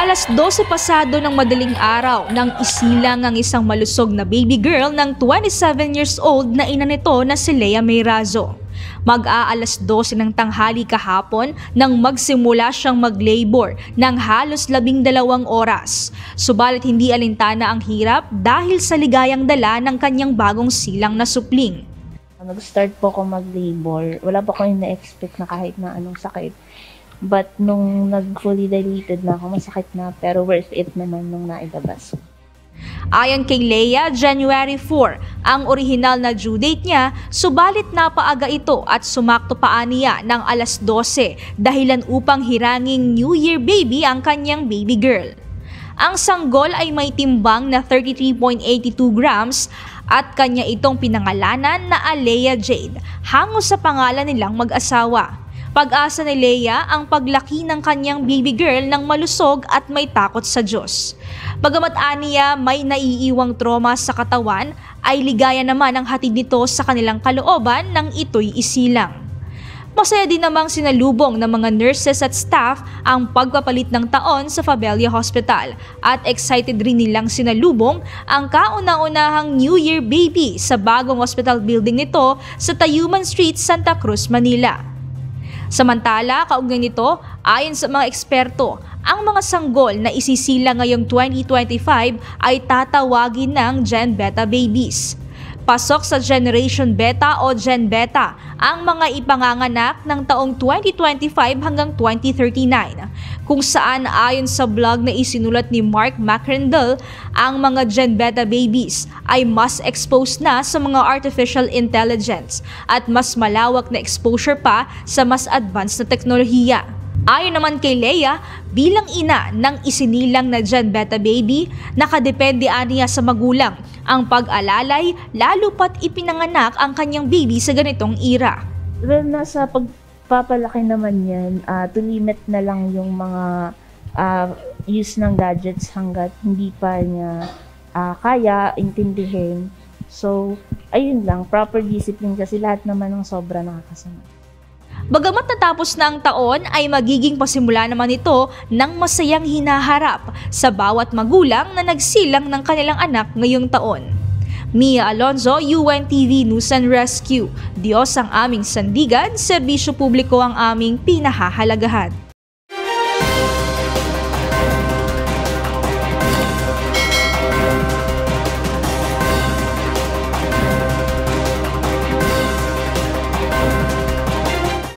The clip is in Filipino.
Alas 12 pasado ng madaling araw nang isilang ang isang malusog na baby girl ng 27 years old na ina nito na si Lea Mayrazo. Mag-aalas 12 ng tanghali kahapon nang magsimula siyang mag-labor ng halos 12 oras. Subalit hindi alintana ang hirap dahil sa ligayang dala ng kanyang bagong silang na supling. Nag-start po ako mag-labor. Wala pa ko yung na-expect na kahit na anong sakit. But nung nag-fully dilated na ako, masakit na pero worth it naman nung nailabas. Ayon kay Lea, January 4 ang orihinal na due date niya, subalit napaaga ito at sumakto pa niya ng alas 12 dahilan upang hiranging New Year baby ang kanyang baby girl. Ang sanggol ay may timbang na 33.82 grams at kanya itong pinangalanan na Alea Jade, hango sa pangalan nilang mag-asawa. Pag-asa ni Lea ang paglaki ng kanyang baby girl ng malusog at may takot sa Diyos. Bagamat aniya may naiiwang trauma sa katawan, ay ligaya naman ang hatid nito sa kanilang kalooban nang ito'y isilang. Masaya din namang sinalubong ng mga nurses at staff ang pagpapalit ng taon sa Fabella Hospital at excited rin nilang sinalubong ang kauna-unahang New Year baby sa bagong hospital building nito sa Tayuman Street, Santa Cruz, Manila. Samantala, kaugnay nito, ayon sa mga eksperto, ang mga sanggol na isisila ngayong 2025 ay tatawagin ng Gen Beta babies. Pasok sa Generation Beta o Gen Beta ang mga ipanganganak ng taong 2025 hanggang 2039, kung saan ayon sa blog na isinulat ni Mark McRandall, ang mga Gen Beta babies ay mas exposed na sa mga artificial intelligence at mas malawak na exposure pa sa mas advanced na teknolohiya. Ayon naman kay Lea, bilang ina ng isinilang na Gen Beta baby, nakadepende niya sa magulang ang pag-alalay lalo pat ipinanganak ang kanyang baby sa ganitong era. Well, nasa pagpapalaki naman yan, to limit na lang yung mga use ng gadgets hanggat hindi pa niya kaya intindihin. So, ayun lang, proper discipline kasi lahat naman ng sobra nakakasama. Bagamat natapos na ang taon ay magiging pasimula naman ito ng masayang hinaharap sa bawat magulang na nagsilang ng kanilang anak ngayong taon. Mia Alonzo, UNTV News and Rescue. Diyos ang aming sandigan, serbisyo publiko ang aming pinahahalagahan.